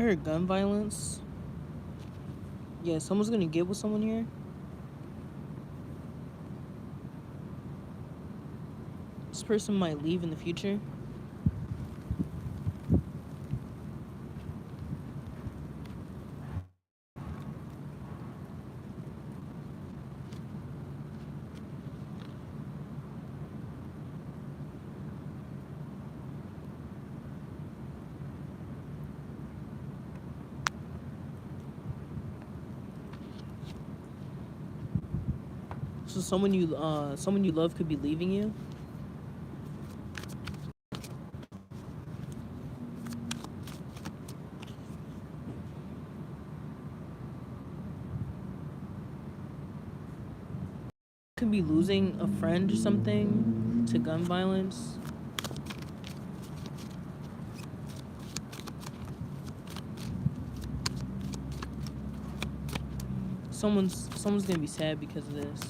heard gun violence. Yeah, someone's gonna get with someone here. This person might leave in the future. So someone you love could be leaving you. Could be losing a friend or something to gun violence. Someone's gonna be sad because of this.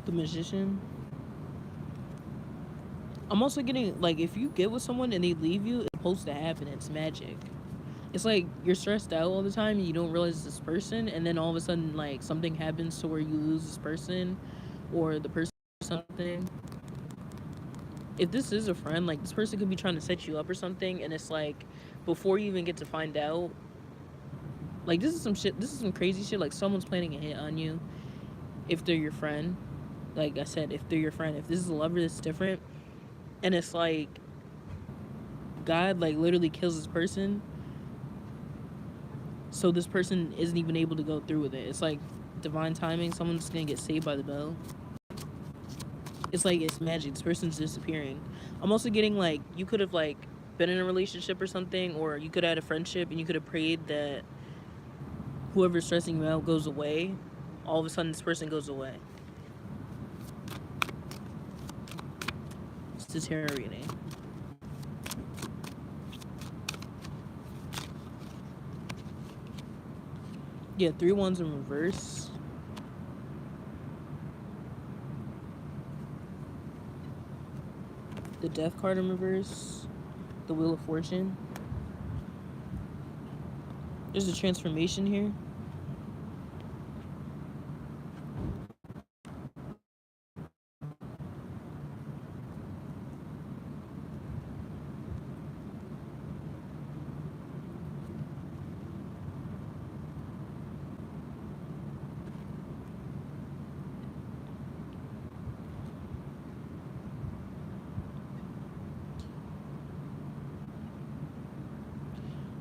The Magician. I'm also getting, like, if you get with someone and they leave you, it's supposed to happen. It's magic. It's like you're stressed out all the time and you don't realize this person, and then all of a sudden, like, something happens to where you lose this person, or the person or something. If this is a friend, like, this person could be trying to set you up or something, and it's like before you even get to find out, like, this is some crazy shit. Like, someone's planning a hit on you if they're your friend. Like I said, if they're your friend. If this is a lover, that's different. And it's like God, like, literally kills this person, so this person isn't even able to go through with it. It's like divine timing. Someone's gonna get saved by the bell. It's like it's magic. This person's disappearing. I'm also getting, like, you could have, like, been in a relationship or something, or you could have had a friendship and you could have prayed that whoever's stressing you out goes away. All of a sudden, this person goes away. It's deteriorating. Yeah, 3 ones in reverse. The Death card in reverse. The Wheel of Fortune. There's a transformation here.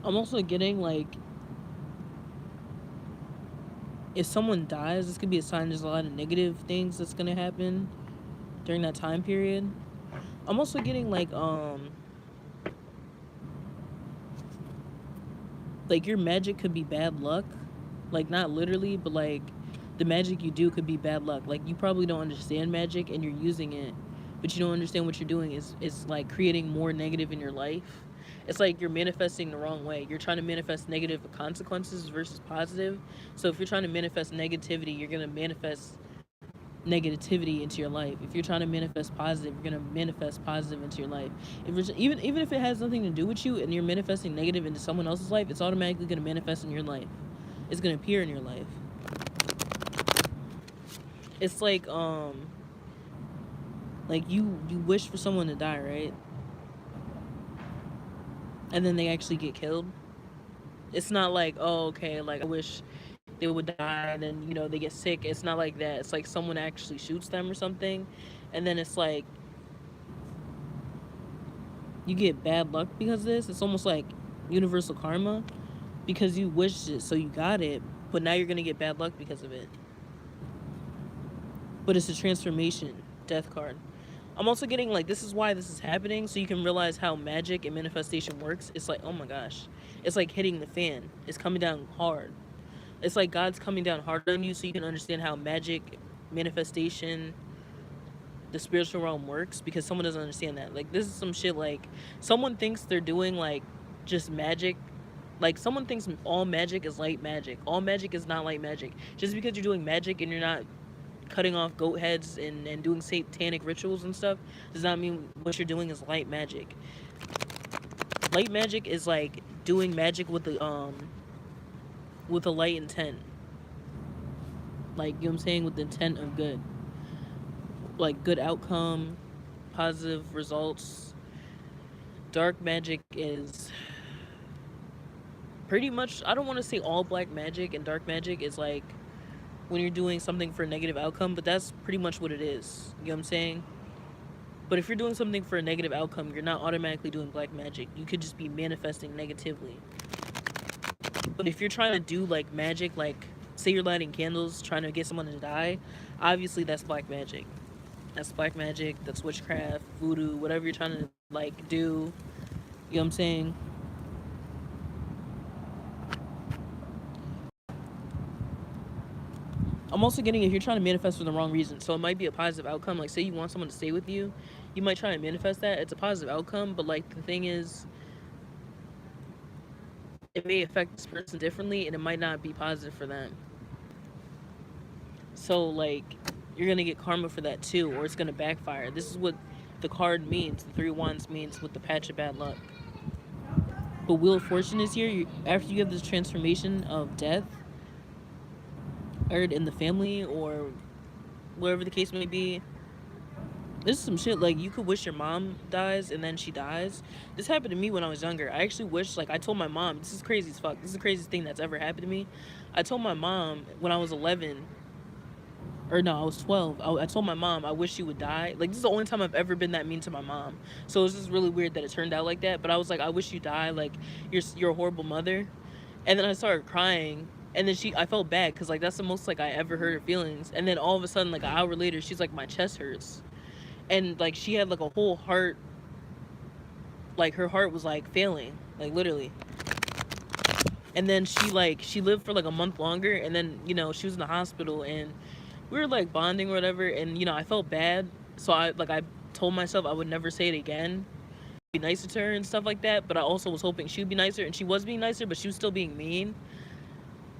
I'm also getting, like, if someone dies, this could be a sign there's a lot of negative things that's gonna happen during that time period. I'm also getting, like your magic could be bad luck. Like, not literally, but like the magic you do could be bad luck. Like, you probably don't understand magic and you're using it, but you don't understand what you're doing is like creating more negative in your life. It's like you're manifesting the wrong way. You're trying to manifest negative consequences versus positive. So if you're trying to manifest negativity, you're going to manifest negativity into your life. If you're trying to manifest positive, you're gonna manifest positive into your life. If it's, even if it has nothing to do with you and you're manifesting negative into someone else's life, it's automatically gonna manifest in your life. It's gonna appear in your life. It's like you wish for someone to die, right? And then they actually get killed. It's not like, oh, okay, like, I wish they would die and then, they get sick. It's not like that. It's like someone actually shoots them or something, and then it's like you get bad luck because of this. It's almost like universal karma, because you wished it, so you got it, but now you're gonna get bad luck because of it. But it's a transformation, Death card. I'm also getting, like, this is why this is happening, so you can realize how magic and manifestation works. It's like, oh my gosh, it's like hitting the fan. It's coming down hard. It's like God's coming down hard on you, so you can understand how magic, manifestation, the spiritual realm works, because someone doesn't understand that. Like, this is some shit, like, someone thinks they're doing, like, just magic Like, someone thinks all magic is light magic. All magic is not light magic. Just because you're doing magic and you're not cutting off goat heads and doing satanic rituals and stuff does not mean what you're doing is light magic. Light magic is like doing magic with a light intent. Like, you know what I'm saying, with the intent of good. Like, good outcome, positive results. Dark magic is pretty much, I don't want to say all black magic, and dark magic is like when you're doing something for a negative outcome, but that's pretty much what it is. You know what I'm saying? But if you're doing something for a negative outcome, you're not automatically doing black magic. You could just be manifesting negatively. But if you're trying to do like magic, like say you're lighting candles trying to get someone to die, obviously that's black magic. That's black magic, that's witchcraft, voodoo, whatever you're trying to like do. You know what I'm saying? I'm also getting if you're trying to manifest for the wrong reason. So it might be a positive outcome. Like, say you want someone to stay with you, you might try to manifest that. It's a positive outcome, but like the thing is, it may affect this person differently, and it might not be positive for them. So like, you're gonna get karma for that too, or it's gonna backfire. This is what the card means. The Three of Wands means with the patch of bad luck. But Wheel of Fortune is here. After you have this transformation of death, or in the family, or whatever the case may be. This is some shit, like, you could wish your mom dies and then she dies. This happened to me when I was younger. I actually wished, like, I told my mom, this is crazy as fuck. This is the craziest thing that's ever happened to me. I told my mom when I was 11, or no, I was 12. I told my mom I wish she would die. Like, this is the only time I've ever been that mean to my mom. So it's just really weird that it turned out like that. But I was like, I wish you die. Like, you're a horrible mother. And then I started crying. And then I felt bad because, like, that's the most, like, I ever hurt her feelings. And then all of a sudden, like, an hour later, she's like, my chest hurts. And, like, she had, like, a whole heart, like, her heart was, like, failing, like, literally. And then she lived for, like, a month longer, and then, you know, she was in the hospital, and we were, like, bonding or whatever, and, you know, I felt bad, so I told myself I would never say it again, be nicer to her and stuff like that, but I also was hoping she would be nicer, and she was being nicer, but she was still being mean,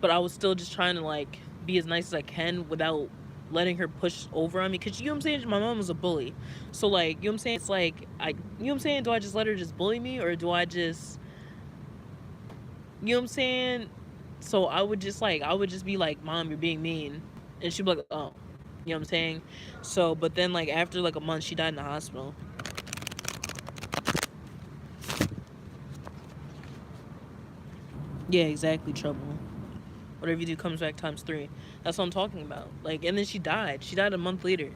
but I was still just trying to, like, be as nice as I can without letting her push over on me, because, you know what I'm saying, my mom was a bully, so, like, you know what I'm saying, it's like, you know what I'm saying, do I just let her just bully me, or do I just, you know what I'm saying, so I would just be like, Mom, you're being mean, and she'd be like, oh, you know what I'm saying, so, but then, like, after, like, a month, she died in the hospital. Yeah, exactly, trouble. Whatever you do comes back times 3. That's what I'm talking about. Like, and then she died. She died a month later.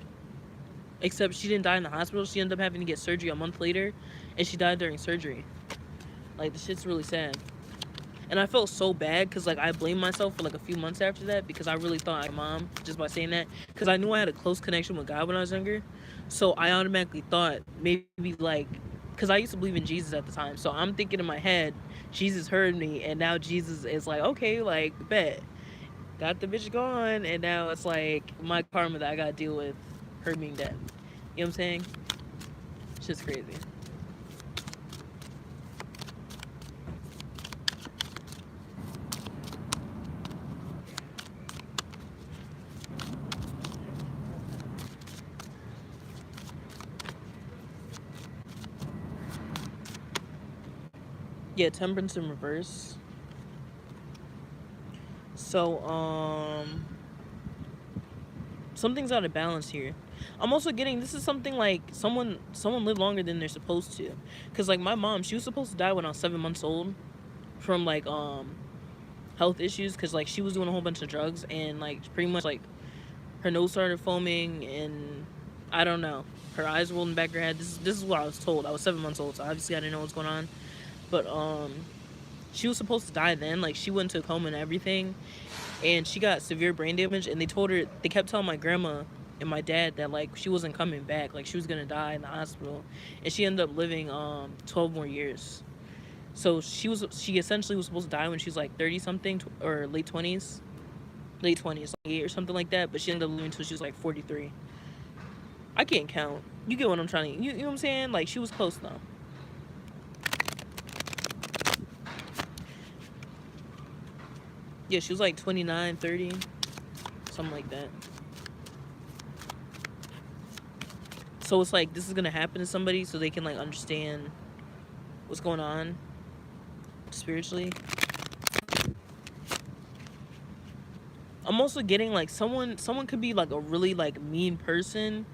Except she didn't die in the hospital. She ended up having to get surgery a month later. And she died during surgery. Like, the shit's really sad. And I felt so bad because, like, I blamed myself for, like, a few months after that. Because I really thought my mom, just by saying that. Because I knew I had a close connection with God when I was younger. So I automatically thought maybe, like, because I used to believe in Jesus at the time. So I'm thinking in my head, Jesus heard me, and now Jesus is like, okay, like, bet. Got the bitch gone, and now it's like my karma that I gotta deal with her being dead. You know what I'm saying? It's just crazy. Yeah, temperance in reverse. So, something's out of balance here. I'm also getting, this is something like someone lived longer than they're supposed to. Because, like, my mom, she was supposed to die when I was 7 months old from, like, health issues. Because, like, she was doing a whole bunch of drugs. And, like, pretty much, like, her nose started foaming. And I don't know. Her eyes rolled in the back of her head. This is what I was told. I was 7 months old. So, obviously, I didn't know what's going on. But, she was supposed to die then. Like, she went into a coma and everything. And she got severe brain damage. And they kept telling my grandma and my dad that, like, she wasn't coming back. Like, she was going to die in the hospital. And she ended up living 12 more years. So she essentially was supposed to die when she was, like, 30-something or late 20s. Late 20s, like 8 or something like that. But she ended up living until she was, like, 43. I can't count. You get what I'm trying to... You know what I'm saying? Like, she was close, though. Yeah, she was like 29, 30, something like that. So it's like this is gonna happen to somebody so they can like understand what's going on spiritually. I'm also getting like someone could be like a really like mean person,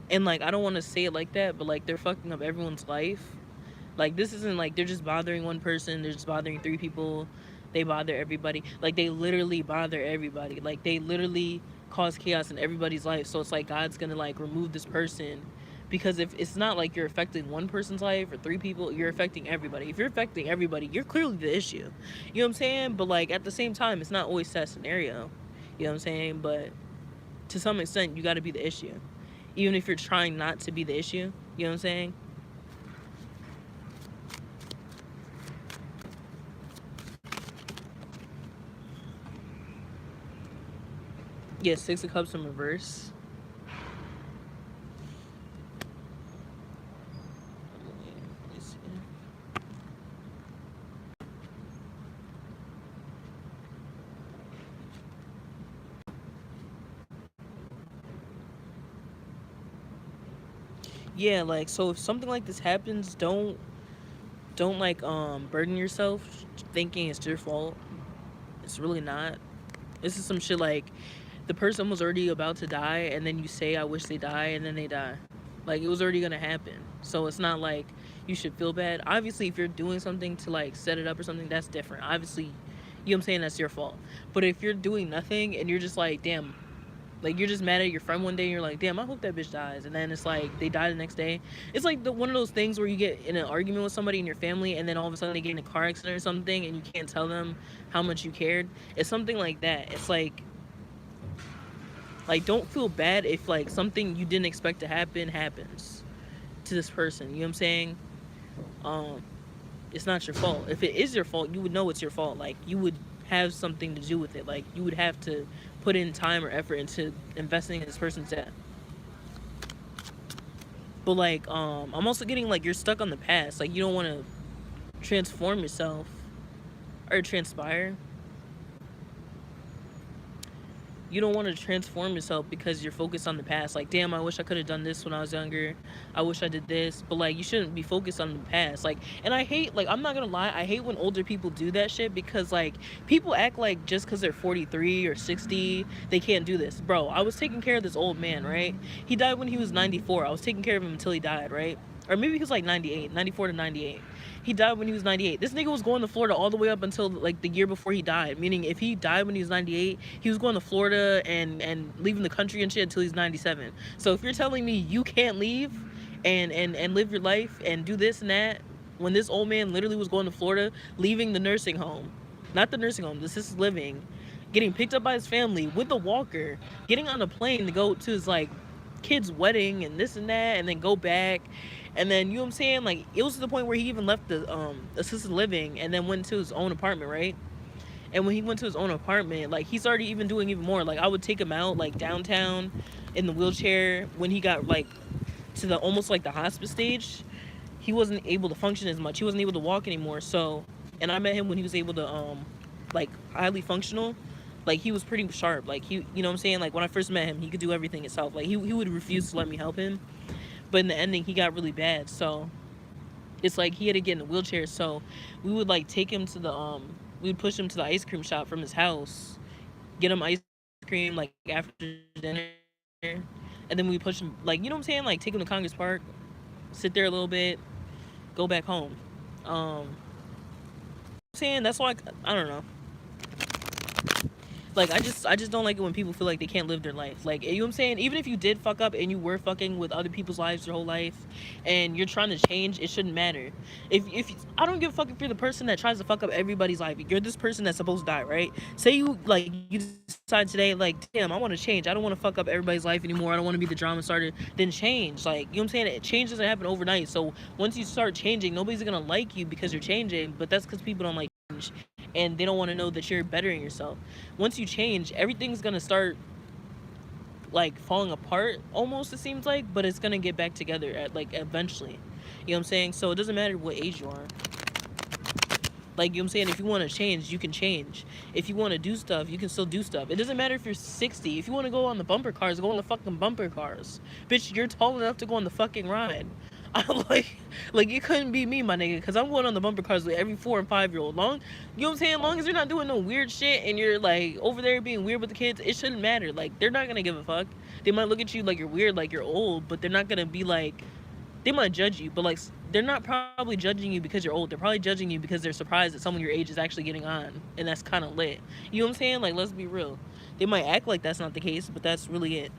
and like I don't want to say it like that, but like they're fucking up everyone's life. Like this isn't like they're just bothering one person, they're just bothering three people. They bother everybody. Like they literally bother everybody. Like they literally cause chaos in everybody's life. So it's like God's gonna like remove this person, because if it's not like you're affecting one person's life or three people, you're affecting everybody. If you're affecting everybody, you're clearly the issue. You know what I'm saying? But like at the same time, it's not always that scenario. You know what I'm saying? But to some extent, you got to be the issue, even if you're trying not to be the issue. You know what I'm saying? Yeah, Six of Cups in reverse. Yeah, like so if something like this happens, don't like burden yourself thinking it's your fault. It's really not. This is some shit like the person was already about to die and then you say I wish they die and then they die. Like it was already gonna happen. So it's not like you should feel bad. Obviously if you're doing something to like set it up or something, that's different. Obviously, you know what I'm saying, that's your fault. But if you're doing nothing and you're just like, damn, like you're just mad at your friend one day and you're like, damn, I hope that bitch dies, and then it's like they die the next day. It's like the one of those things where you get in an argument with somebody in your family and then all of a sudden they get in a car accident or something and you can't tell them how much you cared. It's something like that. It's like don't feel bad if like something you didn't expect to happen happens to this person. You know what I'm saying? Um, it's not your fault. If it is your fault, you would know it's your fault. Like you would have something to do with it. Like you would have to put in time or effort into investing in this person's death. But like, I'm also getting like you're stuck on the past. Like you don't want to transform yourself or transpire. You don't want to transform yourself because you're focused on the past. Like, damn, I wish I could have done this when I was younger. I wish I did this. But like, you shouldn't be focused on the past. Like, and I hate, like, I'm not gonna lie, I hate when older people do that shit, because like people act like just because they're 43 or 60 they can't do this. Bro, I was taking care of this old man, right? He died when he was 94. I was taking care of him until he died, right? Or maybe he was like 98, 94 to 98. He died when he was 98. This nigga was going to Florida all the way up until like the year before he died. Meaning if he died when he was 98, he was going to Florida and leaving the country and shit until he's 97. So if you're telling me you can't leave and live your life and do this and that, when this old man literally was going to Florida, leaving the nursing home, not the nursing home, this is living, getting picked up by his family with a walker, getting on a plane to go to his like kid's wedding and this and that, and then go back, and then you know what I'm saying, like it was to the point where he even left the assisted living and then went to his own apartment, right? And when he went to his own apartment, like he started even doing even more. Like I would take him out like downtown in the wheelchair when he got like to the almost like the hospice stage. He wasn't able to function as much. He wasn't able to walk anymore. So, and I met him when he was able to like highly functional. Like he was pretty sharp. Like he, you know what I'm saying? Like when I first met him, he could do everything himself. Like he would refuse to let me help him. But in the ending, he got really bad. So it's like he had to get in a wheelchair. So we would like take him to the we would push him to the ice cream shop from his house, get him ice cream like after dinner, and then we push him, like, you know what I'm saying, like take him to Congress Park, sit there a little bit, go back home. Saying that's why I don't know. Like I just don't like it when people feel like they can't live their life. Like, you know what I'm saying? Even if you did fuck up and you were fucking with other people's lives your whole life and you're trying to change, it shouldn't matter. If I don't give a fuck if you're the person that tries to fuck up everybody's life. You're this person that's supposed to die, right? Say you like you decide today, like, damn, I want to change. I don't want to fuck up everybody's life anymore. I don't want to be the drama starter. Then change. Like, you know what I'm saying? Change doesn't happen overnight. So once you start changing, nobody's gonna like you because you're changing, but that's because people don't like change and they don't want to know that you're bettering yourself. Once you change, everything's gonna start like falling apart almost, it seems like, but it's gonna get back together at like eventually. You know what I'm saying? So it doesn't matter what age you are. Like, you know what I'm saying? If you want to change, you can change. If you want to do stuff, you can still do stuff. It doesn't matter if you're 60. If you want to go on the bumper cars, go on the fucking bumper cars. Bitch, you're tall enough to go on the fucking ride. I'm like you couldn't be me, my nigga, because I'm going on the bumper cars with every 4 and 5-year-old. Long, you know what I'm saying? Long as you're not doing no weird shit and you're like over there being weird with the kids, it shouldn't matter. Like, they're not gonna give a fuck. They might look at you like you're weird, like you're old, but they're not gonna be like, they might judge you, but like they're not probably judging you because you're old. They're probably judging you because they're surprised that someone your age is actually getting on, and that's kind of lit. You know what I'm saying? Like, let's be real. They might act like that's not the case, but that's really it.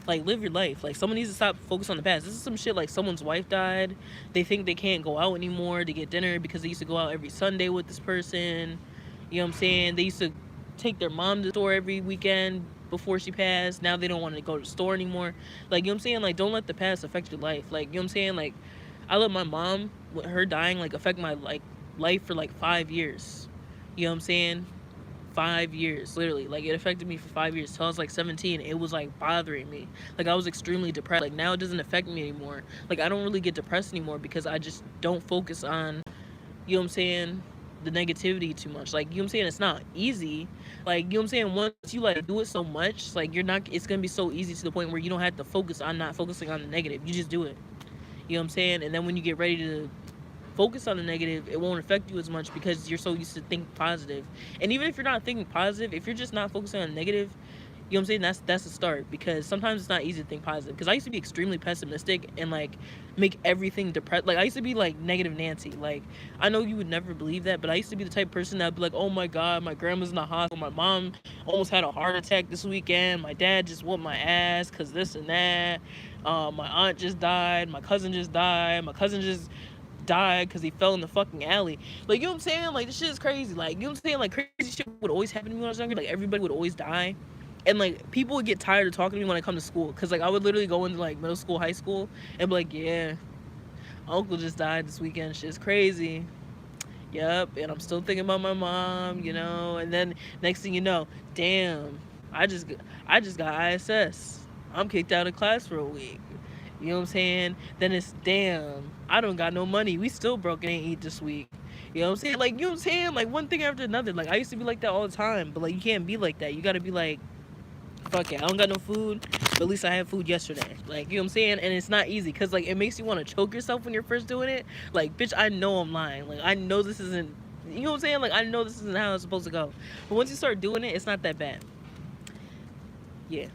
Like, live your life. Like, someone needs to stop focusing on the past. This is some shit like someone's wife died. They think they can't go out anymore to get dinner because they used to go out every Sunday with this person. You know what I'm saying? They used to take their mom to the store every weekend before she passed. Now they don't want to go to the store anymore. Like, you know what I'm saying? Like, don't let the past affect your life. Like, you know what I'm saying? Like, I let my mom, with her dying, like, affect my, like, life for, like, 5 years. You know what I'm saying? 5 years, literally. Like, it affected me for 5 years till I was like 17. It was like bothering me. Like, I was extremely depressed. Like, now it doesn't affect me anymore. Like, I don't really get depressed anymore because I just don't focus on, you know what I'm saying, the negativity too much. Like, you know what I'm saying? It's not easy. Like, you know what I'm saying? Once you like do it so much, like, you're not, it's gonna be so easy to the point where you don't have to focus on not focusing on the negative. You just do it. You know what I'm saying? And then when you get ready to focus on the negative, it won't affect you as much because you're so used to think positive. And even if you're not thinking positive, if you're just not focusing on the negative, you know what I'm saying, that's a start. Because sometimes it's not easy to think positive, because I used to be extremely pessimistic and like make everything depressed. Like, I used to be like negative Nancy. Like, I know you would never believe that, but I used to be the type of person that'd be like, oh my god, my grandma's in the hospital, my mom almost had a heart attack this weekend, my dad just whooped my ass because this and that, my aunt just died, my cousin just died, my cousin just died because he fell in the fucking alley. Like, you know what I'm saying? Like, this shit is crazy. Like, you know what I'm saying? Like, crazy shit would always happen to me when I was younger. Like, everybody would always die. And, like, people would get tired of talking to me when I come to school. Because, like, I would literally go into, like, middle school, high school, and be like, yeah, uncle just died this weekend. Shit's crazy. Yep. And I'm still thinking about my mom, you know? And then, next thing you know, damn, I just got ISS. I'm kicked out of class for a week. You know what I'm saying? Then it's, damn, I don't got no money. We still broke and ain't eat this week. You know what I'm saying? Like, you know what I'm saying? Like, one thing after another. Like, I used to be like that all the time. But, like, you can't be like that. You gotta be like, fuck it, I don't got no food, but at least I had food yesterday. Like, you know what I'm saying? And it's not easy, because, like, it makes you want to choke yourself when you're first doing it. Like, bitch, I know I'm lying. Like, I know this isn't, you know what I'm saying? Like, I know this isn't how it's supposed to go. But once you start doing it, it's not that bad. Yeah.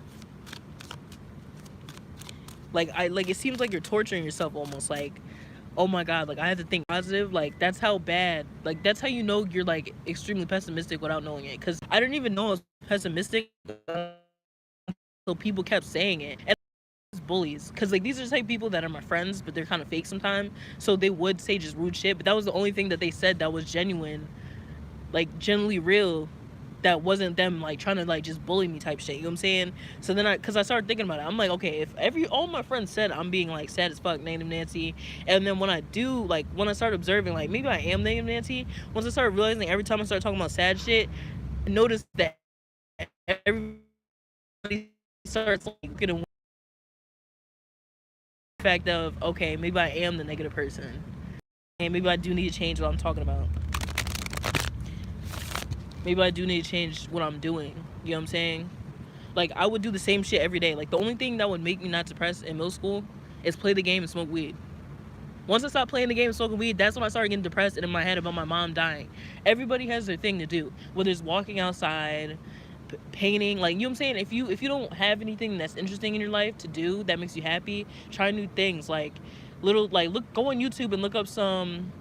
Like, it seems like you're torturing yourself almost. Like, oh my god, like, I have to think positive. Like, that's how bad, like, that's how you know you're, like, extremely pessimistic without knowing it. Because I didn't even know I was pessimistic until people kept saying it. And bullies, because, like, these are the type of people that are my friends, but they're kind of fake sometimes. So they would say just rude shit, but that was the only thing that they said that was genuine, like, genuinely real, that wasn't them, like, trying to, like, just bully me type shit. You know what I'm saying? So then because I started thinking about it, I'm like, okay, if all my friends said I'm being, like, sad as fuck, negative Nancy, and then when I do, like, when I start observing, like, maybe I am negative Nancy, once I started realizing every time I start talking about sad shit, I noticed that everybody starts, like, getting the fact of, okay, maybe I am the negative person, and maybe I do need to change what I'm talking about. Maybe I do need to change what I'm doing. You know what I'm saying? Like, I would do the same shit every day. Like, the only thing that would make me not depressed in middle school is play the game and smoke weed. Once I stopped playing the game and smoking weed, that's when I started getting depressed and in my head about my mom dying. Everybody has their thing to do, whether it's walking outside, painting. Like, you know what I'm saying? If you don't have anything that's interesting in your life to do that makes you happy, try new things. Like, go on YouTube and look up some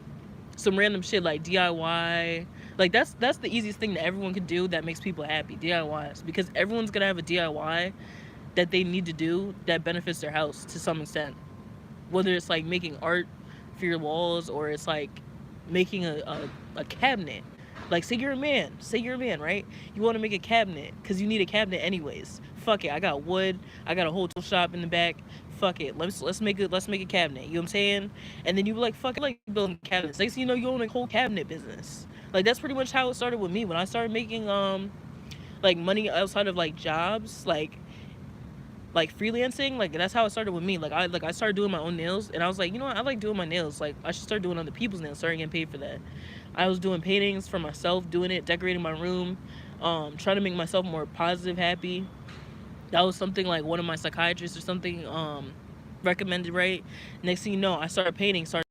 random shit like DIY. Like, that's the easiest thing that everyone can do that makes people happy, DIYs, because everyone's gonna have a DIY that they need to do that benefits their house to some extent, whether it's like making art for your walls, or it's like making a cabinet. Like, say you're a man, right? You want to make a cabinet because you need a cabinet anyways. Fuck it, I got wood, I got a whole tool shop in the back. Fuck it, let's make a cabinet. You know what I'm saying? And then you be like, fuck it, like building cabinets. Next thing you know, you own a whole cabinet business. Like, that's pretty much how it started with me. When I started making like money outside of like jobs, like, like freelancing. Like that's how it started with me. I started doing my own nails, and I was like, you know what, I like doing my nails. Like I should start doing other people's nails, starting getting paid for that. I was doing paintings for myself, doing it, decorating my room, trying to make myself more positive, happy. That was something like one of my psychiatrists or something recommended, right? Next thing you know, I started painting. Started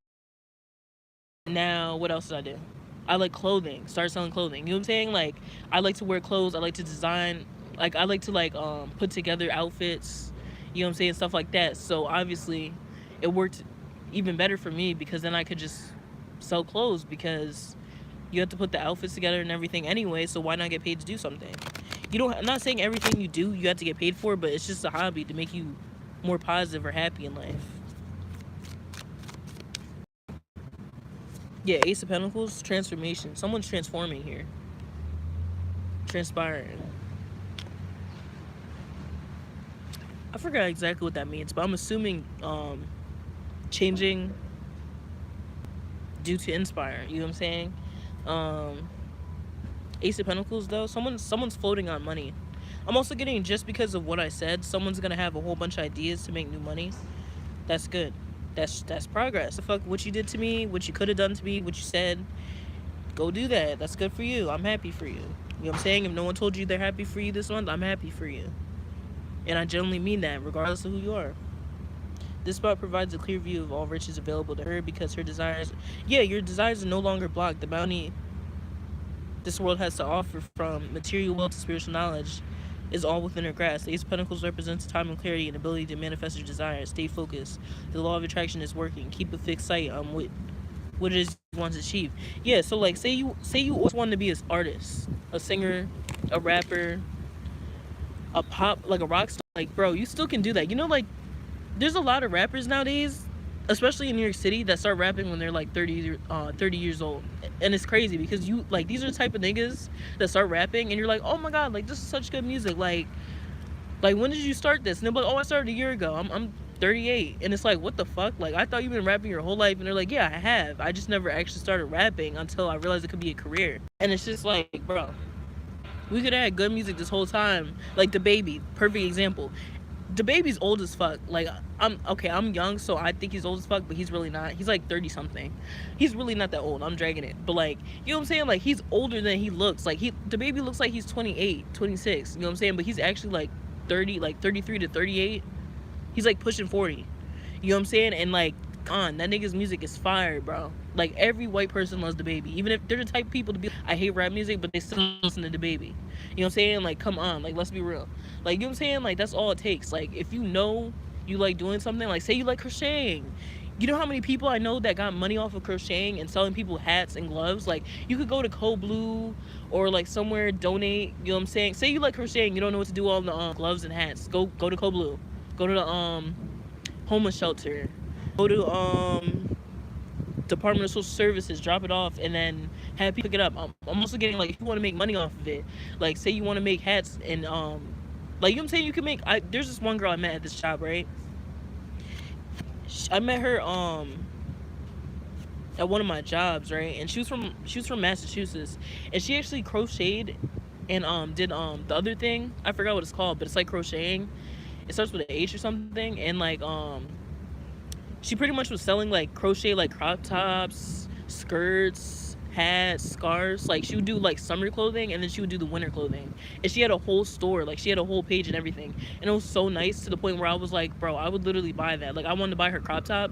now. What else did I do? I like clothing. Started selling clothing. You know what I'm saying? Like I like to wear clothes. I like to design. Like I like to put together outfits. You know what I'm saying? Stuff like that. So obviously, it worked even better for me because then I could just sell clothes because you have to put the outfits together and everything anyway. So why not get paid to do something? You don't. I'm not saying everything you do you have to get paid for, but it's just a hobby to make you more positive or happy in life. Yeah, Ace of Pentacles, transformation. Someone's transforming here. Transpiring. I forgot exactly what that means, but I'm assuming changing due to inspire. You know what I'm saying? Ace of Pentacles though, someone's floating on money. I'm also getting, just because of what I said, someone's gonna have a whole bunch of ideas to make new money. That's good. That's progress. The fuck what you did to me, what you could have done to me, what you said. Go do that. That's good for you. I'm happy for you. You know what I'm saying? If no one told you they're happy for you this month, I'm happy for you. And I genuinely mean that, regardless of who you are. This spot provides a clear view of all riches available to her because her desires... Yeah, your desires are no longer blocked. The bounty this world has to offer, from material wealth to spiritual knowledge, is all within her grasp. The Ace of Pentacles represents time and clarity and ability to manifest your desires. Stay focused. The law of attraction is working. Keep a fixed sight on what it is you want to achieve. Yeah, so like say you always wanted to be an artist, a singer, a rapper, a pop, like a rock star. Like, bro, you still can do that. You know, like there's a lot of rappers nowadays, especially in New York City, that start rapping when they're like 30 years old. And it's crazy because you like, these are the type of niggas that start rapping and you're like, oh my god, like this is such good music. Like when did you start this? And they're like, oh, I started a year ago. I'm 38. And it's like, what the fuck? Like, I thought you've been rapping your whole life. And they're like, yeah, I have. I just never actually started rapping until I realized it could be a career. And it's just like, bro, we could have had good music this whole time. Like DaBaby, perfect example. DaBaby's old as fuck. Like, I'm young, so I think he's old as fuck, but he's really not. He's like 30 something. He's really not that old. I'm dragging it. But like, you know what I'm saying? Like, he's older than he looks. Like, DaBaby looks like he's 28, 26. You know what I'm saying? But he's actually like 30, like 33 to 38. He's like pushing 40. You know what I'm saying? And like, that nigga's music is fire, bro. Like, every white person loves DaBaby. Even if they're the type of people to be, I hate rap music, but they still listen to DaBaby. You know what I'm saying? Like, come on. Like, let's be real. Like, you know what I'm saying? Like, that's all it takes. Like, if you know you like doing something, like, say you like crocheting. You know how many people I know that got money off of crocheting and selling people hats and gloves? Like, you could go to Code Blue or like somewhere, donate. You know what I'm saying? Say you like crocheting, you don't know what to do all the gloves and hats. Go to Code Blue. Go to the homeless shelter. Go to Department of Social Services, drop it off, and then have people pick it up. I'm also getting, like, if you want to make money off of it, like, say you want to make hats and like, you know what I'm saying, you can make, there's this one girl I met at this shop, right? I met her at one of my jobs, right? And she was from Massachusetts, and she actually crocheted and did the other thing. I forgot what it's called, but it's like crocheting. It starts with an H or something, and like she pretty much was selling like crochet, like crop tops, skirts, hats, scarves. Like, she would do like summer clothing, and then she would do the winter clothing. And she had a whole store, like she had a whole page and everything. And it was so nice, to the point where I was like, bro, I would literally buy that. Like, I wanted to buy her crop top,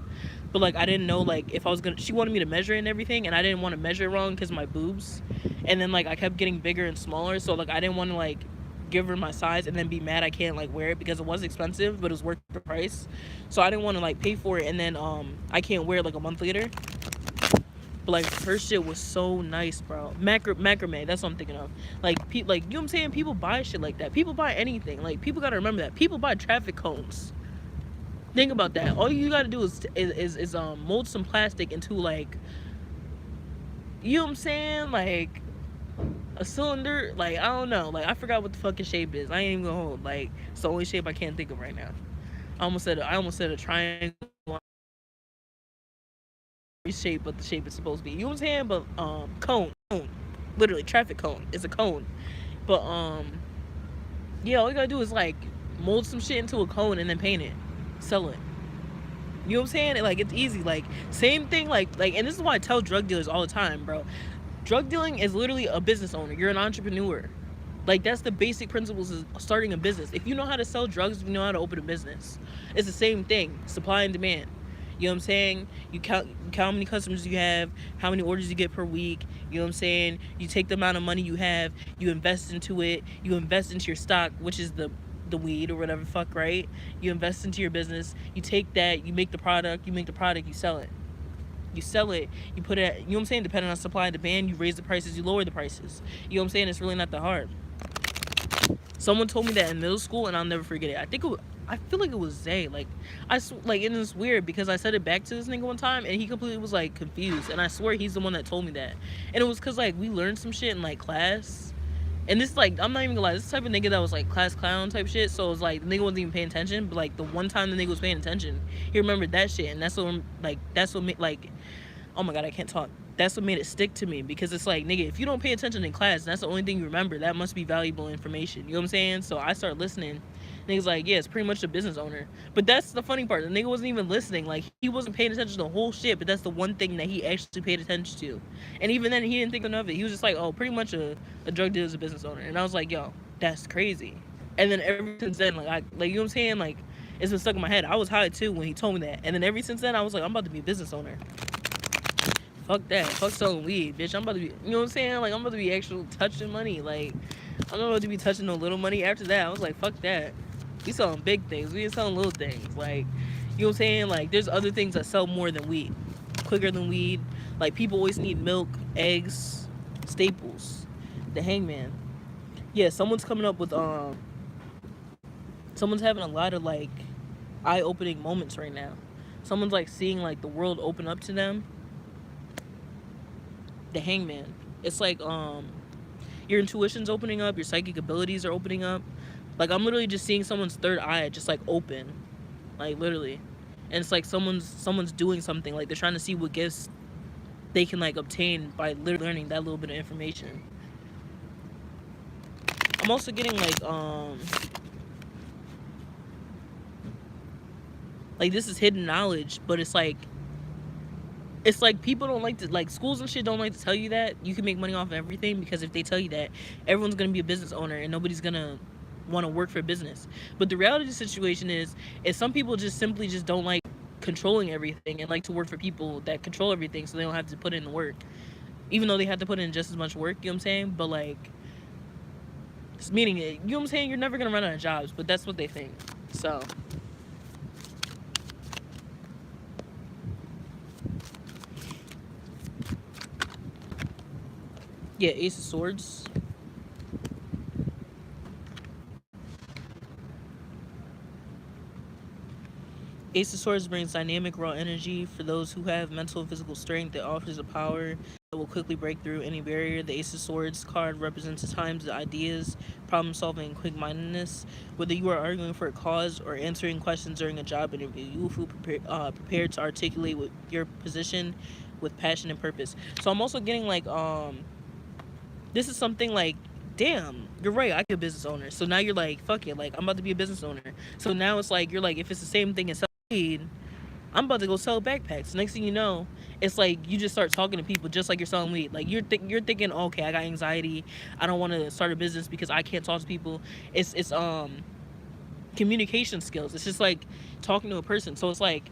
but like I didn't know like if I was gonna, she wanted me to measure it and everything, and I didn't want to measure it wrong because of my boobs. And then like I kept getting bigger and smaller, so like I didn't want to like give her my size and then be mad I can't like wear it, because it was expensive but it was worth the price. So I didn't want to like pay for it and then I can't wear it like a month later. But like, her shit was so nice, bro. Macrame, that's what I'm thinking of. Like, like, you know what I'm saying? People buy shit like that. People buy anything. Like, people gotta remember that. People buy traffic cones. Think about that. All you gotta do is mold some plastic into like, you know what I'm saying? Like a cylinder. Like, I don't know. Like, I forgot what the fucking shape is. I ain't even gonna hold. Like, it's the only shape I can't think of right now. I almost said a triangle shape, but the shape it's supposed to be. You know what I'm saying? But cone. Literally, traffic cone is a cone. But yeah, all you gotta do is like mold some shit into a cone and then paint it, sell it. You know what I'm saying? Like, it's easy. Like, same thing. Like, and this is why I tell drug dealers all the time, bro. Drug dealing is literally a business owner. You're an entrepreneur. Like, that's the basic principles of starting a business. If you know how to sell drugs, you know how to open a business. It's the same thing. Supply and demand. You know what I'm saying? You count how many customers you have, how many orders you get per week. You know what I'm saying? You take the amount of money you have, you invest into it, you invest into your stock, which is the weed or whatever the fuck, right? You invest into your business, you take that, you make the product, you sell it. You sell it, you put it, you know what I'm saying? Depending on supply and demand, you raise the prices, you lower the prices. You know what I'm saying? It's really not that hard. Someone told me that in middle school, and I'll never forget it. I feel like it was Zay. Like, and it's weird because I said it back to this nigga one time, and he completely was like confused. And I swear he's the one that told me that. And it was because like we learned some shit in like class. And this, like, I'm not even gonna lie, this type of nigga that was like class clown type shit. So it was like the nigga wasn't even paying attention, but like the one time the nigga was paying attention, he remembered that shit, and that's what made, like, oh my god, I can't talk. That's what made it stick to me, because it's like, nigga, if you don't pay attention in class, and that's the only thing you remember, that must be valuable information. You know what I'm saying? So I started listening. Nigga's like, yeah, it's pretty much a business owner. But that's the funny part. The nigga wasn't even listening. Like, he wasn't paying attention to the whole shit, but that's the one thing that he actually paid attention to. And even then, he didn't think of it. He was just like, oh, pretty much a drug dealer is a business owner. And I was like, yo, that's crazy. And then ever since then, you know what I'm saying? Like, it's been stuck in my head. I was high too when he told me that. And then ever since then, I was like, I'm about to be a business owner. Fuck that. Fuck selling weed, bitch. I'm about to be, you know what I'm saying? Like, I'm about to be actual touching money. Like, I'm not about to be touching no little money. After that, I was like, fuck that. We selling big things. We ain't selling little things. Like, you know what I'm saying? Like, there's other things that sell more than weed. Quicker than weed. Like, people always need milk, eggs, staples. The Hangman. Yeah, someone's coming up with, someone's having a lot of, like, eye-opening moments right now. Someone's, like, seeing, like, the world open up to them. The Hangman. It's like, your intuition's opening up, your psychic abilities are opening up. Like, I'm literally just seeing someone's third eye just, like, open. Like, literally. And it's like someone's doing something. Like, they're trying to see what gifts they can, like, obtain by literally learning that little bit of information. I'm also getting, like, this is hidden knowledge, but it's like people don't like to, like, schools and shit don't like to tell you that you can make money off of everything, because if they tell you that, everyone's gonna be a business owner and nobody's gonna want to work for a business. But the reality of the situation is some people just simply just don't like controlling everything and like to work for people that control everything, so they don't have to put in the work, even though they have to put in just as much work. You know what I'm saying? But like, it's meaning it, you know what I'm saying? You're never gonna run out of jobs, but that's what they think. So yeah, Ace of Swords. Ace of Swords brings dynamic, raw energy for those who have mental and physical strength. It offers a power that will quickly break through any barrier. The Ace of Swords card represents the times, the ideas, problem solving, and quick-mindedness. Whether you are arguing for a cause or answering questions during a job interview, you will feel prepared to articulate your position with passion and purpose. So I'm also getting like, this is something like, damn, you're right, I could be a business owner. So now you're like, fuck it, like, I'm about to be a business owner. So now it's like, you're like, if it's the same thing as selling weed, I'm about to go sell backpacks. Next thing you know, it's like you just start talking to people just like you're selling weed. Like, you're thinking, okay, I got anxiety, I don't want to start a business because I can't talk to people. It's communication skills. It's just like talking to a person. So it's like,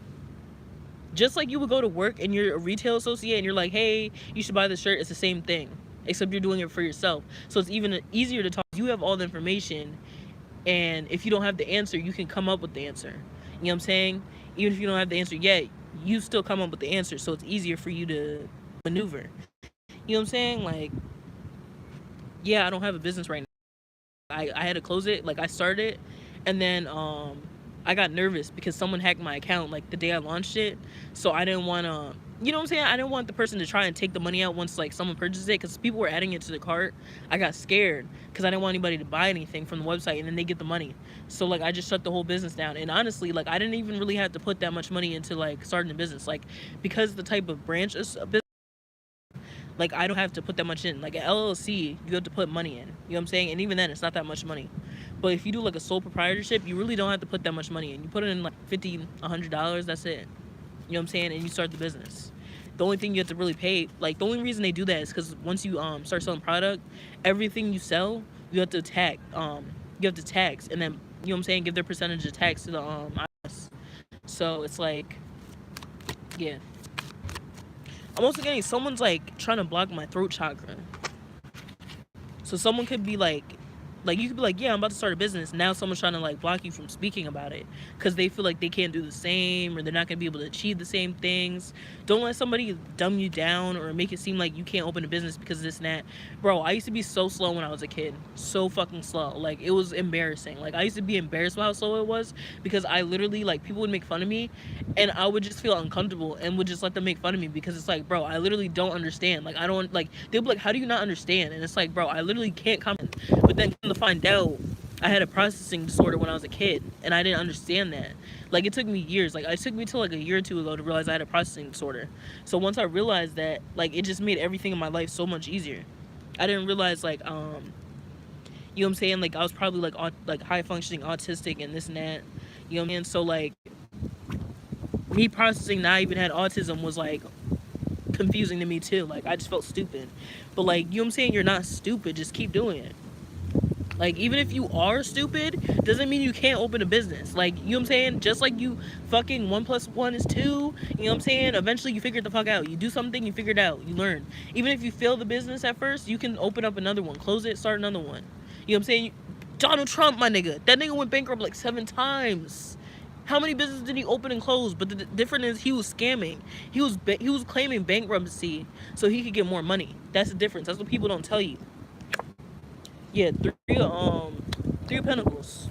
just like you would go to work and you're a retail associate and you're like, hey, you should buy this shirt. It's the same thing, except you're doing it for yourself. So it's even easier to talk. You have all the information, and if you don't have the answer, you can come up with the answer. You know what I'm saying? Even if you don't have the answer yet, you still come up with the answer, so it's easier for you to maneuver. You know what I'm saying? Like, yeah, I don't have a business right now. I had to close it. Like, I started it, and then I got nervous because someone hacked my account like the day I launched it. So I didn't want to, you know what I'm saying? I didn't want the person to try and take the money out once like someone purchased it, because people were adding it to the cart. I got scared because I didn't want anybody to buy anything from the website and then they get the money. So like, I just shut the whole business down. And honestly, like, I didn't even really have to put that much money into like starting a business, like, because the type of branch is a business, Like, I don't have to put that much in. Like, an LLC, you have to put money in. You know what I'm saying? And even then, it's not that much money. But if you do like a sole proprietorship, you really don't have to put that much money in. You put it in like $50, $100, that's it. You know what I'm saying? And you start the business. The only thing you have to really pay, like, the only reason they do that is because once you start selling product, everything you sell, you have to tax, and then, you know what I'm saying, give their percentage of tax to the IRS. So it's like, yeah. I'm also getting, someone's like trying to block my throat chakra. So someone could be like you could be like, yeah, I'm about to start a business. Now someone's trying to like block you from speaking about it because they feel like they can't do the same, or they're not gonna be able to achieve the same things. Don't let somebody dumb you down or make it seem like you can't open a business because of this and that. Bro, I used to be so slow when I was a kid. So fucking slow. Like, it was embarrassing. Like, I used to be embarrassed by how slow it was because I literally, like, people would make fun of me and I would just feel uncomfortable and would just let them make fun of me because it's like, bro, I literally don't understand. Like, I don't, like, they'll be like, how do you not understand? And it's like, bro, I literally can't comprehend. But then to find out, I had a processing disorder when I was a kid, and I didn't understand that. Like, it took me years. Like, it took me till like a year or two ago to realize I had a processing disorder. So once I realized that, like, it just made everything in my life so much easier. I didn't realize, like, you know what I'm saying? Like, I was probably like high functioning autistic and this and that. You know what I mean? So like, me processing that I even had autism was like confusing to me too. Like, I just felt stupid. But like, you know what I'm saying? You're not stupid. Just keep doing it. Like, even if you are stupid, doesn't mean you can't open a business. Like, you know what I'm saying? Just like you fucking 1 + 1 is 2, you know what I'm saying? Eventually you figure it the fuck out. You do something, you figure it out, you learn. Even if you fail the business at first, you can open up another one, close it, start another one. You know what I'm saying? Donald Trump, my nigga. That nigga went bankrupt like 7 times. How many businesses did he open and close? But the difference is he was scamming. He was claiming bankruptcy so he could get more money. That's the difference. That's what people don't tell you. Yeah, three of Pentacles.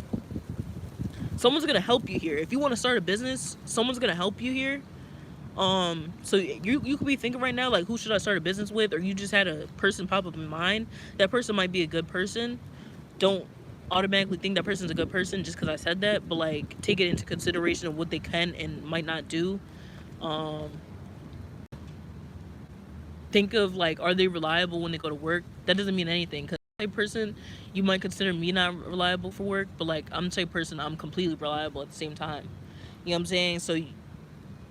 Someone's gonna help you here. If you want to start a business, someone's gonna help you here. So you could be thinking right now, like, who should I start a business with? Or you just had a person pop up in mind. That person might be a good person. Don't automatically think that person's a good person just because I said that, but like, take it into consideration of what they can and might not do. Think of, like, are they reliable when they go to work? That doesn't mean anything, because type person, you might consider me not reliable for work, but like, I'm the type person I'm completely reliable at the same time. You know what I'm saying? So, you know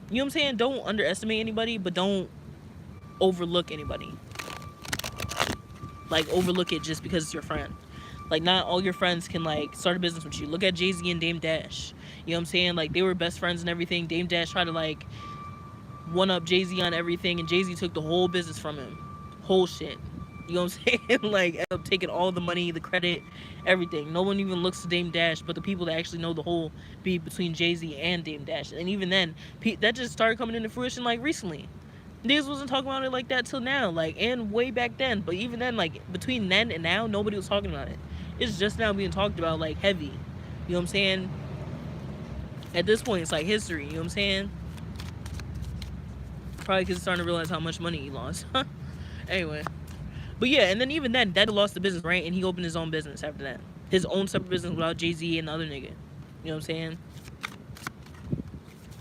what I'm saying? Don't underestimate anybody, but don't overlook anybody. Like, overlook it just because it's your friend. Like, not all your friends can like start a business with you. Look at Jay-Z and Dame Dash. You know what I'm saying? Like, they were best friends and everything. Dame Dash tried to like one up Jay-Z on everything, and Jay-Z took the whole business from him. Whole shit. You know what I'm saying? Like, end up taking all the money, the credit, everything. No one even looks to Dame Dash, but the people that actually know the whole beat between Jay-Z and Dame Dash. And even then, that just started coming into fruition like recently. Niggas wasn't talking about it like that till now, like, and way back then. But even then, like, between then and now, nobody was talking about it. It's just now being talked about, like, heavy. You know what I'm saying? At this point, it's like history. You know what I'm saying? Probably because it's starting to realize how much money he lost. Anyway. But yeah, and then even then, Dad lost the business, right? And he opened his own business after that. His own separate business without Jay-Z and the other nigga. You know what I'm saying?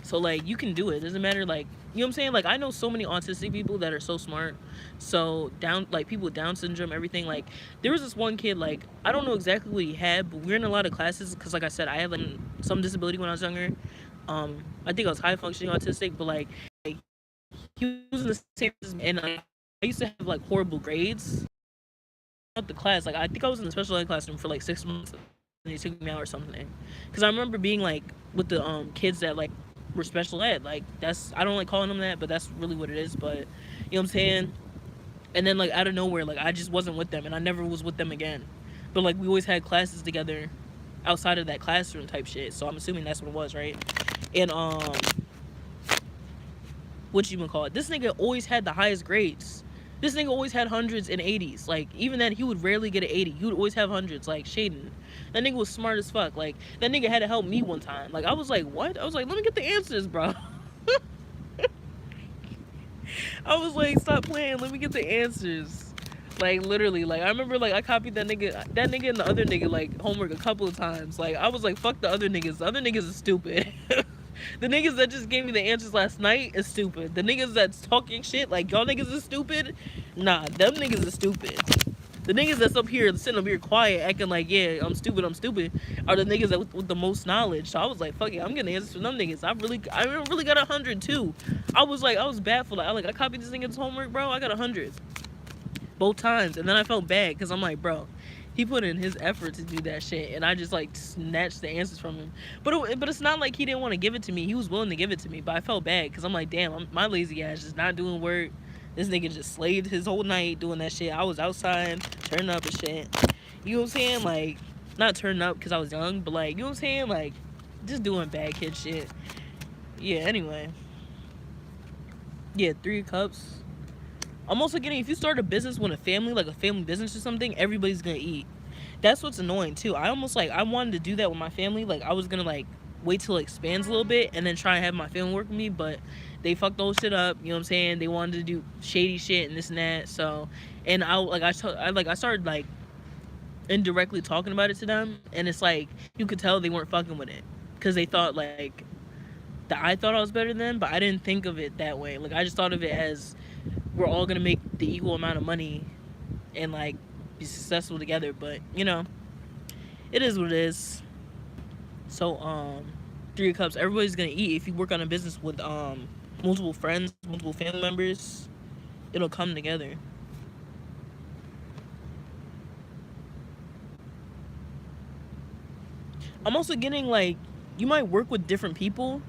So, like, you can do it. It doesn't matter, like, you know what I'm saying? Like, I know so many autistic people that are so smart. So, people with Down syndrome, everything. Like, there was this one kid, like, I don't know exactly what he had, but we were in a lot of classes. Because, like I said, I had, like, some disability when I was younger. I think I was high-functioning autistic. But, like, he was in the same, and I used to have like horrible grades out the class. Like, I think I was in the special ed classroom for like 6 months, and they took me out or something. Because I remember being like with the kids that like were special ed. Like, that's, I don't like calling them that, but that's really what it is. But you know what I'm saying? And then like out of nowhere, like, I just wasn't with them, and I never was with them again. But like, we always had classes together outside of that classroom type shit. So I'm assuming that's what it was, right? And what you even call it? This nigga always had the highest grades. This nigga always had hundreds and 80s. Like, even then, he would rarely get an 80. He would always have hundreds, like, Shaden. That nigga was smart as fuck. Like, that nigga had to help me one time. Like, I was like, what? I was like, let me get the answers, bro. I was like, stop playing. Let me get the answers. Like, literally. Like, I remember, like, I copied that nigga and the other nigga, like, homework a couple of times. Like, I was like, fuck the other niggas. The other niggas are stupid. The niggas that just gave me the answers last night is stupid. The niggas that's talking shit like y'all niggas is stupid, nah, them niggas is stupid. The niggas that's up here sitting up here quiet, acting like yeah, I'm stupid, are the niggas that with the most knowledge. So I was like, fuck it, I'm getting answers from them niggas. I really got 100 too. I was baffled. I copied this nigga's homework, bro. I got 100 both times, and then I felt bad because I'm like, bro, he put in his effort to do that shit, and I just like snatched the answers from him. But it's not like he didn't want to give it to me. He was willing to give it to me, but I felt bad because I'm like, damn, my lazy ass just not doing work. This nigga just slaved his whole night doing that shit. I was outside turning up and shit. You know what I'm saying? Like, not turning up because I was young, but like, you know what I'm saying? Like, just doing bad kid shit. Yeah. Anyway. Yeah, 3 cups. I'm also getting, if you start a business with a family, like a family business or something, everybody's gonna eat. That's what's annoying too. I wanted to do that with my family. Like, I was gonna like wait till it expands a little bit and then try and have my family work with me, but they fucked the whole shit up. You know what I'm saying? They wanted to do shady shit and this and that. So, and I started like indirectly talking about it to them, and it's like you could tell they weren't fucking with it because they thought like that I thought I was better than them, but I didn't think of it that way. Like, I just thought of it as we're all gonna make the equal amount of money and like be successful together. But you know, it is what it is. So 3 cups, everybody's gonna eat. If you work on a business with multiple friends, multiple family members, it'll come together. I'm also getting like, you might work with different people,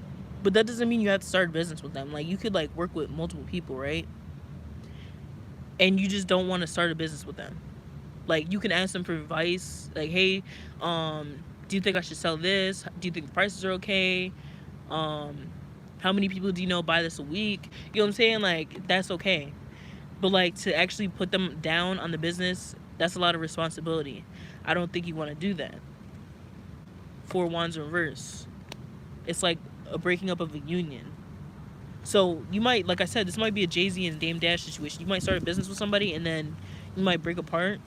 but that doesn't mean you have to start a business with them. Like, you could like work with multiple people, right? And you just don't want to start a business with them. Like, you can ask them for advice. Like, hey, do you think I should sell this? Do you think the prices are okay? How many people do you know buy this a week? You know what I'm saying? Like, that's okay. But like, to actually put them down on the business, that's a lot of responsibility. I don't think you want to do that. 4 wands reverse. It's like a breaking up of a union. So you might, like I said, this might be a Jay-Z and Dame Dash situation. You might start a business with somebody and then you might break apart.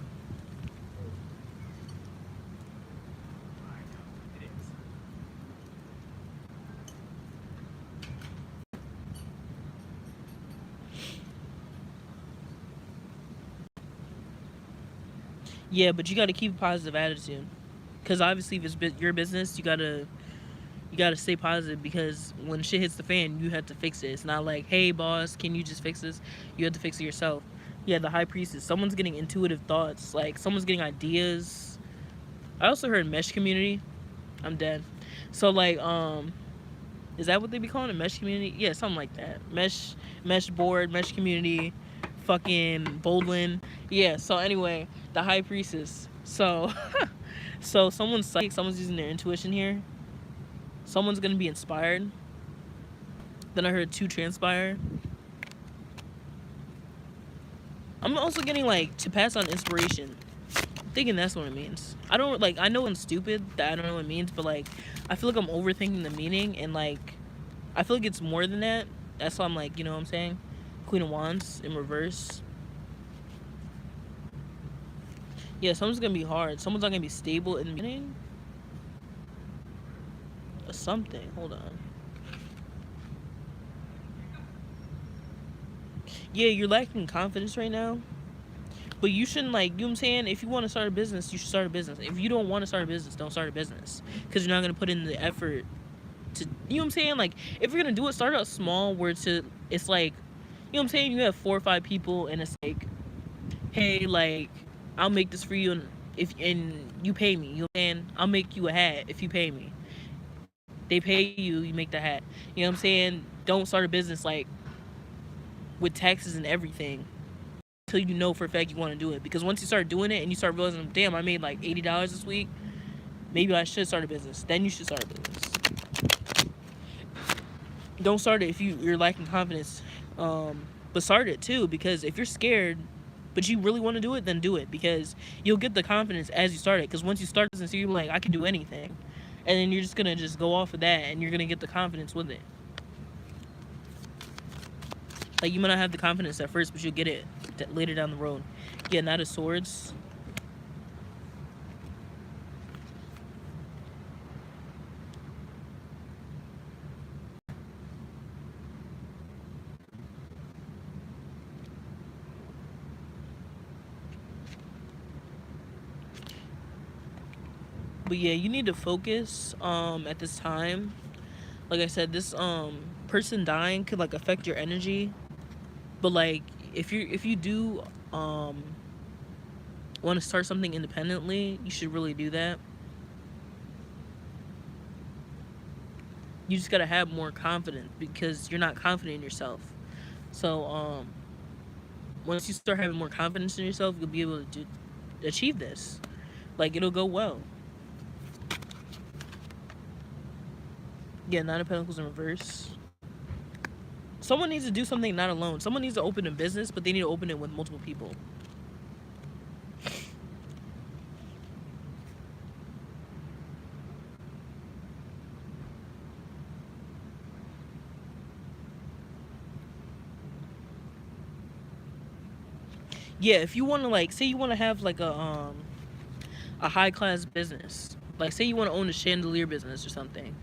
Yeah, but you got to keep a positive attitude, because obviously if it's your business, you gotta stay positive, because when shit hits the fan, you have to fix it. It's not like, hey boss, can you just fix this? You have to fix it yourself. Yeah, the high priestess. Someone's getting intuitive thoughts. Like, someone's getting ideas. I also heard mesh community. I'm dead. So like, is that what they be calling it? Mesh community? Yeah, something like that. Mesh board, mesh community, fucking Boldlin. Yeah, so anyway, the high priestess. So so someone's psychic, someone's using their intuition here. Someone's gonna be inspired. Then I heard 2 transpire. I'm also getting like to pass on inspiration. I'm thinking that's what it means. I don't like, I know I'm stupid that I don't know what it means, but like, I feel like I'm overthinking the meaning, and like, I feel like it's more than that. That's why I'm like, you know what I'm saying? Queen of Wands in reverse. Yeah, someone's gonna be hard. Someone's not gonna be stable in the beginning. Or something. Hold on. Yeah, you're lacking confidence right now. But you shouldn't, like, you know what I'm saying? If you want to start a business, you should start a business. If you don't want to start a business, don't start a business. Because you're not going to put in the effort to, you know what I'm saying? Like, if you're going to do it, start out small, where it's like, you know what I'm saying? You have 4 or 5 people, and it's like, hey, like, I'll make this for you, and you pay me. You know what I'm saying? I'll make you a hat if you pay me. They pay you, you make the hat. You know what I'm saying? Don't start a business, like, with taxes and everything, until you know for a fact you want to do it. Because once you start doing it and you start realizing, damn, I made like $80 this week, maybe I should start a business. Then you should start a business. Don't start it if you're lacking confidence. But start it too, because if you're scared but you really want to do it, then do it, because you'll get the confidence as you start it. Because once you start this, you're like, I can do anything, and then you're just gonna just go off of that, and you're gonna get the confidence with it. Like, you might not have the confidence at first, but you'll get it later down the road. Yeah, Knight of Swords. But yeah, you need to focus at this time. Like I said, this person dying could like affect your energy. But like if you do want to start something independently, you should really do that. You just gotta have more confidence because you're not confident in yourself. So once you start having more confidence in yourself, you'll be able to achieve this. Like it'll go well. Yeah, Nine of Pentacles in reverse. Someone needs to do something not alone. Someone needs to open a business, but they need to open it with multiple people. Yeah, if you want to like, say you want to have like a high class business, like say you want to own a chandelier business or something,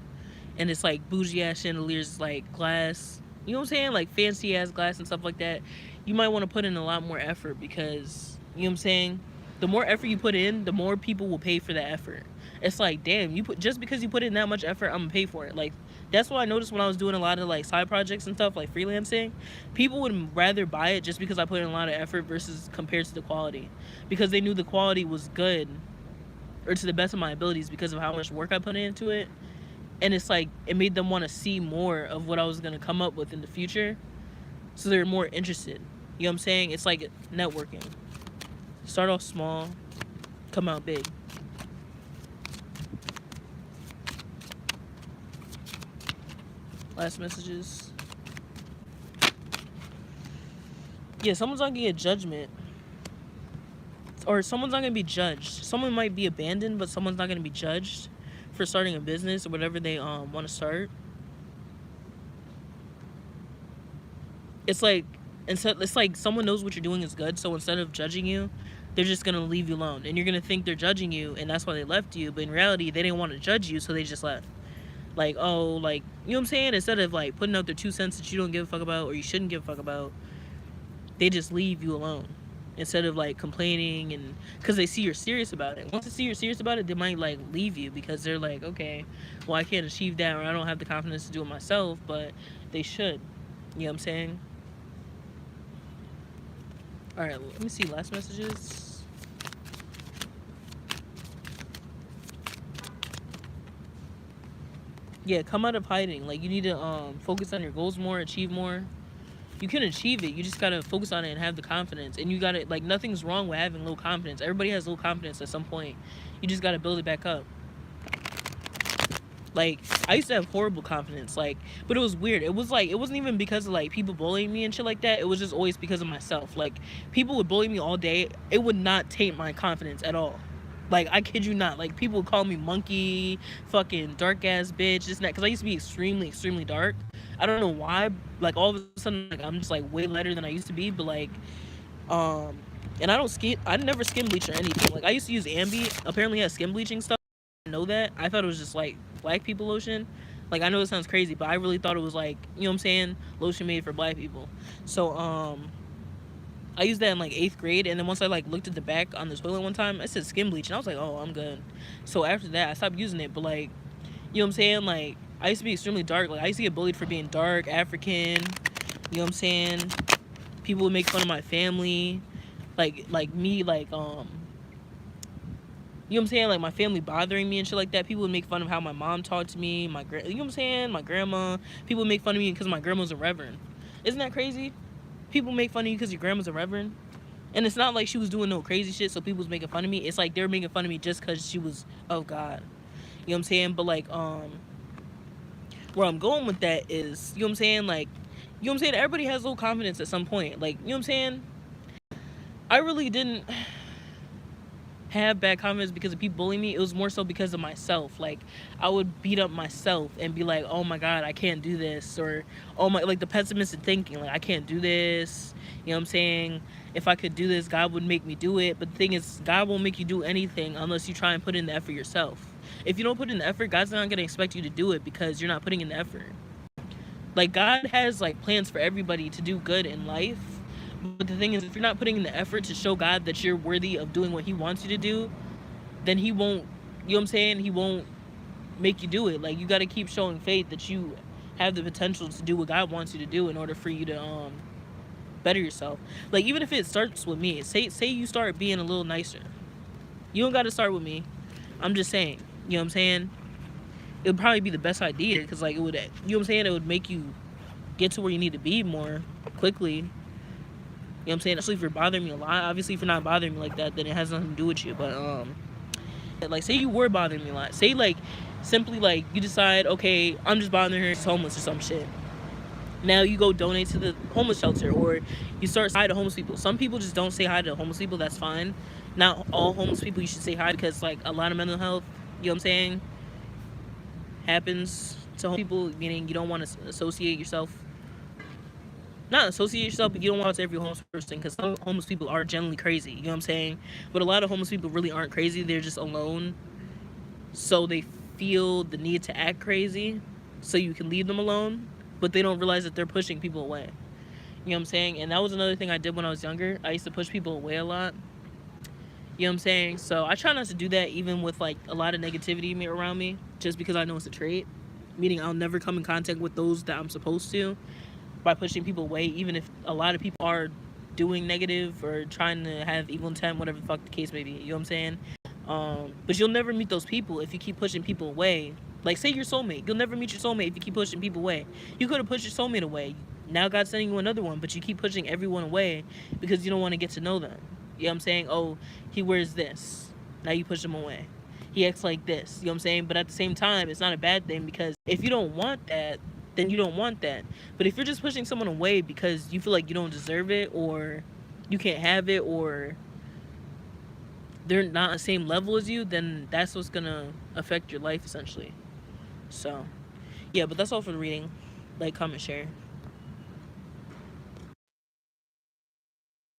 and it's like bougie ass chandeliers, like glass. You know what I'm saying? Like fancy ass glass and stuff like that. You might want to put in a lot more effort because you know what I'm saying. The more effort you put in, the more people will pay for that effort. It's like, damn, you put just because you put in that much effort, I'm gonna pay for it. Like that's what I noticed when I was doing a lot of like side projects and stuff, like freelancing. People would rather buy it just because I put in a lot of effort versus compared to the quality, because they knew the quality was good or to the best of my abilities because of how much work I put into it. And it's like it made them want to see more of what I was gonna come up with in the future, so they're more interested. You know what I'm saying? It's like networking. Start off small, come out big. Last messages. Yeah, someone's not gonna get judgment, or someone's not gonna be judged. Someone might be abandoned, but someone's not gonna be judged for starting a business or whatever they want to start. It's like it's like someone knows what you're doing is good, so instead of judging you, they're just gonna leave you alone, and you're gonna think they're judging you, and that's why they left you. But in reality, they didn't want to judge you, so they just left. Like, oh, like, you know what I'm saying? Instead of like putting out their 2 cents that you don't give a fuck about or you shouldn't give a fuck about, they just leave you alone instead of like complaining, and because they see you're serious about it. Once they see you're serious about it, they might like leave you because they're like, okay, well, I can't achieve that, or I don't have the confidence to do it myself, but they should. You know what I'm saying? All right, let me see last messages. Yeah, come out of hiding. Like you need to focus on your goals more, achieve more. You can achieve it. You just gotta focus on it and have the confidence. And you gotta, like, nothing's wrong with having low confidence. Everybody has low confidence at some point. You just gotta build it back up. Like, I used to have horrible confidence, like, but it was weird. It was like, it wasn't even because of like people bullying me and shit like that. It was just always because of myself. Like, people would bully me all day. It would not taint my confidence at all. Like, I kid you not. Like, people would call me monkey, fucking dark ass bitch, this and that, because I used to be extremely, extremely dark. I don't know why. Like, all of a sudden, like, I'm just like way lighter than I used to be. But like, and I never skin bleach or anything. Like, I used to use Ambi. Apparently, it has skin bleaching stuff. I didn't know that. I thought it was just like black people lotion. Like, I know it sounds crazy, but I really thought it was like, you know what I'm saying, lotion made for black people. So I used that in like 8th grade, and then once I like looked at the back on the toilet one time, it said skin bleach, and I was like, oh, I'm good. So after that, I stopped using it. But like, you know what I'm saying, like, I used to be extremely dark. Like, I used to get bullied for being dark, African. You know what I'm saying? People would make fun of my family, like me, like you know what I'm saying, like my family bothering me and shit like that. People would make fun of how my mom talked to me, you know what I'm saying, my grandma. People would make fun of me because my grandma's a reverend. Isn't that crazy? People make fun of you because your grandma's a reverend, and it's not like she was doing no crazy shit, so people was making fun of me. It's like they were making fun of me just because she was of God. You know what I'm saying? But like, where I'm going with that is, you know what I'm saying, like, you know what I'm saying, everybody has low confidence at some point. Like, you know what I'm saying? I really didn't have bad confidence because of people bullying me. It was more so because of myself. Like, I would beat up myself and be like, oh my god, I can't do this, or oh my, like the pessimistic thinking, like I can't do this. You know what I'm saying? If I could do this, God would make me do it. But the thing is, God won't make you do anything unless you try and put in the effort yourself. If you don't put in the effort, God's not gonna expect you to do it because you're not putting in the effort. Like, God has like plans for everybody to do good in life. But the thing is, if you're not putting in the effort to show God that you're worthy of doing what he wants you to do, then he won't, you know You know what I'm saying? He won't make you do it. Like, you got to keep showing faith that you have the potential to do what God wants you to do in order for you to better yourself. Like, even if it starts with me, say you start being a little nicer. You don't got to start with me. I'm just saying. You know what I'm saying? It would probably be the best idea, because like, it would, you know what I'm saying, it would make you get to where you need to be more quickly. You know what I'm saying? Especially if you're bothering me a lot. Obviously, if you're not bothering me like that, then it has nothing to do with you. But like, say you were bothering me a lot. Say, like, simply, like, you decide, okay, I'm just bothering her, she's homeless or some shit. Now you go donate to the homeless shelter, or you start saying hi to homeless people. Some people just don't say hi to homeless people. That's fine. Not all homeless people you should say hi, because like, a lot of mental health, you know what I'm saying, happens to homeless people, meaning you don't want to associate yourself, not associate yourself, but you don't want to every homeless person, because some homeless people are generally crazy, you know what I'm saying? But a lot of homeless people really aren't crazy. They're just alone, so they feel the need to act crazy so you can leave them alone, but they don't realize that they're pushing people away. You know what I'm saying? And that was another thing I did when I was younger. I used to push people away a lot. You know what I'm saying? So I try not to do that, even with like a lot of negativity around me, just because I know it's a trait. Meaning I'll never come in contact with those that I'm supposed to by pushing people away, even if a lot of people are doing negative or trying to have evil intent, whatever the fuck the case may be. You know what I'm saying? But you'll never meet those people if you keep pushing people away. Like, say your soulmate. You'll never meet your soulmate if you keep pushing people away. You could have pushed your soulmate away. Now God's sending you another one, but you keep pushing everyone away because you don't want to get to know them. You know what I'm saying? Oh, he wears this. Now you push him away. He acts like this. You know what I'm saying? But at the same time, it's not a bad thing, because if you don't want that, then you don't want that. But if you're just pushing someone away because you feel like you don't deserve it, or you can't have it, or they're not on the same level as you, then that's what's gonna affect your life, essentially. So, yeah, but that's all for the reading. Like, comment, share.